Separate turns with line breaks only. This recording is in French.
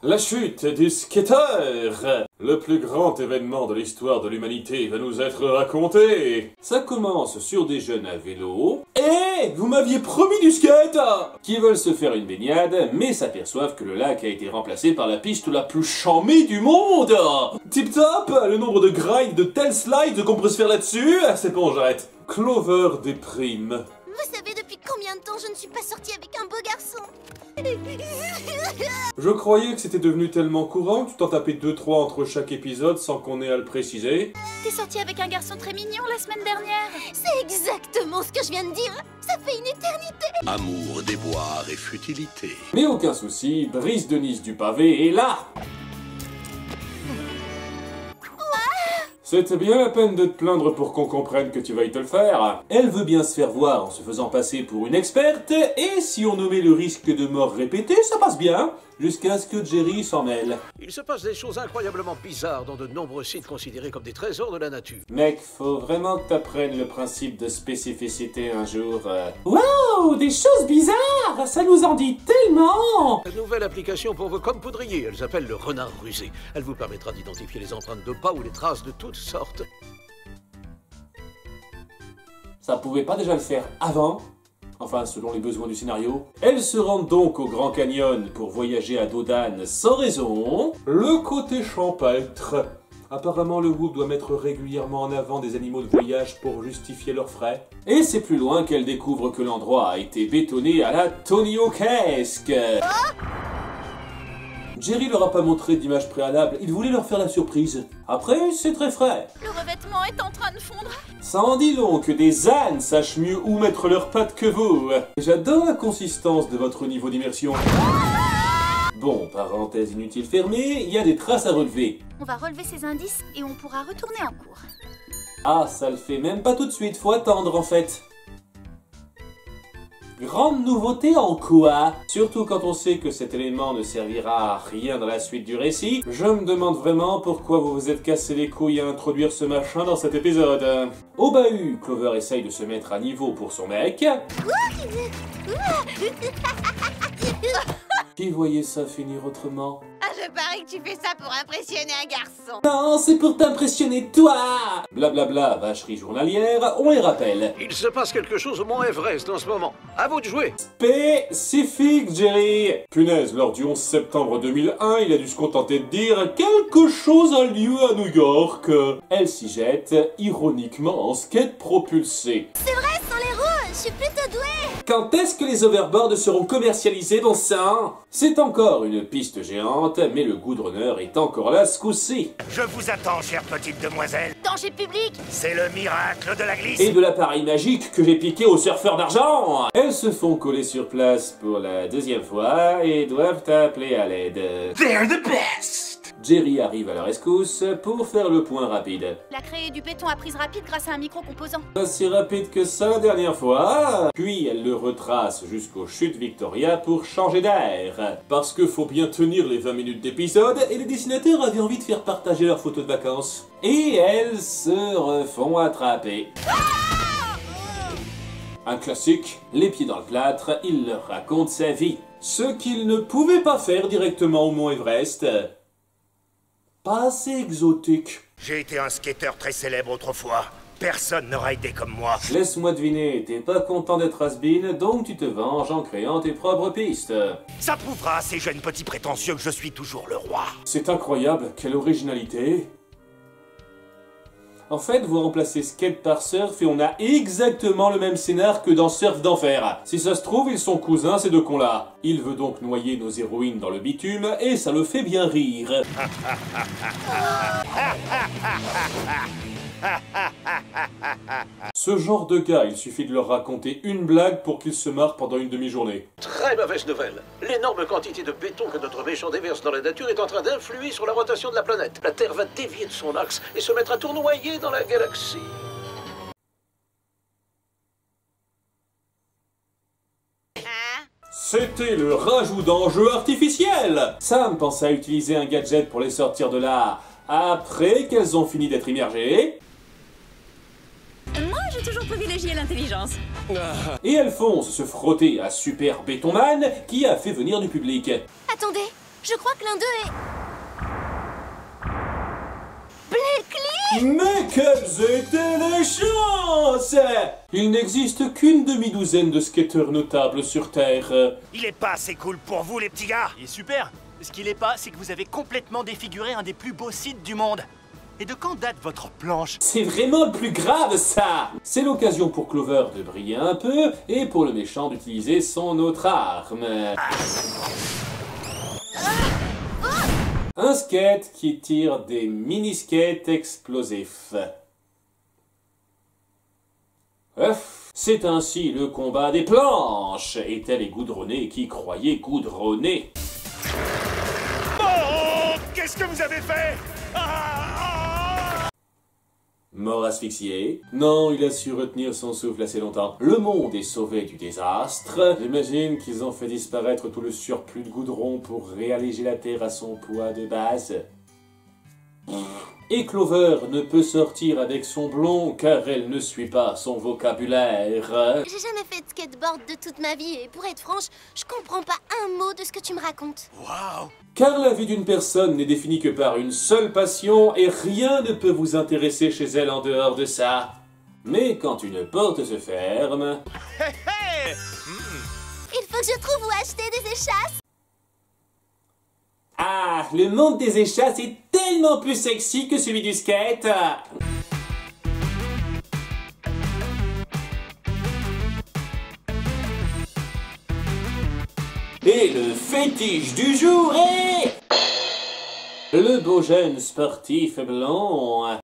La chute du skater! Le plus grand événement de l'histoire de l'humanité va nous être raconté. Ça commence sur des jeunes à vélo. Et vous m'aviez promis du skate! Qui veulent se faire une baignade, mais s'aperçoivent que le lac a été remplacé par la piste la plus chamée du monde! Tip top! Le nombre de grinds, de tels slides qu'on pourrait se faire là-dessus, c'est bon, j'arrête. Clover déprime.
Vous savez depuis combien de temps je ne suis pas sortie avec un beau garçon?
Je croyais que c'était devenu tellement courant que tu t'en tapais 2-3 entre chaque épisode sans qu'on ait à le préciser.
T'es sortie avec un garçon très mignon la semaine dernière. C'est exactement ce que je viens de dire. Ça fait une éternité.
Amour, déboire et futilité.
Mais aucun souci, Brice Denise du pavé est là. C'était bien la peine de te plaindre pour qu'on comprenne que tu veuilles te le faire. Elle veut bien se faire voir en se faisant passer pour une experte, et si on nommait le risque de mort répété, ça passe bien, jusqu'à ce que Jerry s'en mêle.
Il se passe des choses incroyablement bizarres dans de nombreux sites considérés comme des trésors de la nature.
Mec, faut vraiment que t'apprennes le principe de spécificité un jour. Wow, des choses bizarres, ça nous en dit tellement.
Une nouvelle application pour vos comme poudriers, elle s'appelle le renard rusé. Elle vous permettra d'identifier les empreintes de pas ou les traces de toutes sortes.
Ça pouvait pas déjà le faire avant? Enfin, selon les besoins du scénario. Elles se rendent donc au Grand Canyon pour voyager à dos d'âne sans raison. Le côté champêtre. Apparemment, le groupe doit mettre régulièrement en avant des animaux de voyage pour justifier leurs frais. Et c'est plus loin qu'elle découvre que l'endroit a été bétonné à la Tony Hawkesque. Jerry leur a pas montré d'image préalable, il voulait leur faire la surprise. Après, c'est très frais.
Le revêtement est en train de fondre.
Ça en dit long que des ânes sachent mieux où mettre leurs pattes que vous. J'adore la consistance de votre niveau d'immersion. Bon, parenthèse inutile fermée, il y a des traces à relever.
On va relever ces indices et on pourra retourner en cours.
Ah, ça le fait même pas tout de suite, faut attendre en fait. Grande nouveauté en quoi? Surtout quand on sait que cet élément ne servira à rien dans la suite du récit, je me demande vraiment pourquoi vous vous êtes cassé les couilles à introduire ce machin dans cet épisode. Au bahut, Clover essaye de se mettre à niveau pour son mec. Qui voyait ça finir autrement?
Ah, je parie que tu fais ça pour impressionner un garçon.
Non, c'est pour t'impressionner toi! Blablabla, vacherie journalière, on les rappelle.
Il se passe quelque chose au mont Everest en ce moment. À vous de jouer.
Spécifique, Jerry! Punaise, lors du 11 septembre 2001, il a dû se contenter de dire quelque chose a lieu à New York. Elle s'y jette, ironiquement, en skate propulsé.
C'est vrai, sans les roues, je suis plutôt douée.
Quand est-ce que les overboards seront commercialisés, bon sang? C'est encore une piste géante, mais le goudronneur est encore là ce coup-ci.
Je vous attends, chère petite demoiselle.
Danger public.
C'est le miracle de la glisse.
Et de l'appareil magique que j'ai piqué aux surfeurs d'argent. Elles se font coller sur place pour la deuxième fois et doivent appeler à l'aide.
They're the best.
Jerry arrive à la rescousse pour faire le point rapide.
La créée du béton à prise rapide grâce à un micro-composant.
Pas si rapide que ça la dernière fois. Puis elle le retrace jusqu'aux chutes Victoria pour changer d'air. Parce que faut bien tenir les 20 minutes d'épisode et les dessinateurs avaient envie de faire partager leurs photos de vacances. Et elles se refont attraper. Un classique, les pieds dans le plâtre, il leur raconte sa vie. Ce qu'il ne pouvait pas faire directement au mont Everest. Pas assez exotique.
J'ai été un skateur très célèbre autrefois. Personne n'aura été comme moi.
Laisse-moi deviner, t'es pas content d'être has-been, donc tu te venges en créant tes propres pistes.
Ça prouvera à ces jeunes petits prétentieux que je suis toujours le roi.
C'est incroyable, quelle originalité. En fait, vous remplacez skate par surf et on a exactement le même scénar que dans Surf d'Enfer. Si ça se trouve, ils sont cousins ces deux cons-là. Il veut donc noyer nos héroïnes dans le bitume et ça le fait bien rire. Ce genre de gars, il suffit de leur raconter une blague pour qu'ils se marrent pendant une demi-journée.
Très mauvaise nouvelle. L'énorme quantité de béton que notre méchant déverse dans la nature est en train d'influer sur la rotation de la planète. La Terre va dévier de son axe et se mettre à tournoyer dans la galaxie.
C'était le rajout d'enjeux artificiels. Sam pense à utiliser un gadget pour les sortir de là après qu'elles ont fini d'être immergées.
Moi, j'ai toujours privilégié l'intelligence.
Et Alphonse se frotter à Super Bétonman qui a fait venir du public.
Attendez, Je crois que l'un d'eux est... Blakely!
Mais quelles étaient les chances! Il n'existe qu'une demi-douzaine de skateurs notables sur Terre.
Il est pas assez cool pour vous, les petits gars.
Il est super. Ce qu'il est pas, c'est que vous avez complètement défiguré un des plus beaux sites du monde. Et de quand date votre planche?
C'est vraiment le plus grave, ça! C'est l'occasion pour Clover de briller un peu et pour le méchant d'utiliser son autre arme. Un skate qui tire des mini-skates explosifs. C'est ainsi le combat des planches, étaient les goudronnés qui croyaient goudronner.
Oh, qu'est-ce que vous avez fait?
Mort asphyxié? Non, il a su retenir son souffle assez longtemps. Le monde est sauvé du désastre. J'imagine qu'ils ont fait disparaître tout le surplus de goudron pour réalléger la terre à son poids de base. Et Clover ne peut sortir avec son blond car elle ne suit pas son vocabulaire.
J'ai jamais fait de skateboard de toute ma vie et pour être franche, je comprends pas un mot de ce que tu me racontes.
Waouh!
Car la vie d'une personne n'est définie que par une seule passion et rien ne peut vous intéresser chez elle en dehors de ça. Mais quand une porte se ferme...
Il faut que je trouve où acheter des échasses.
Ah, le monde des échasses est tellement plus sexy que celui du skate. Et le fétiche du jour est... le beau jeune sportif blond.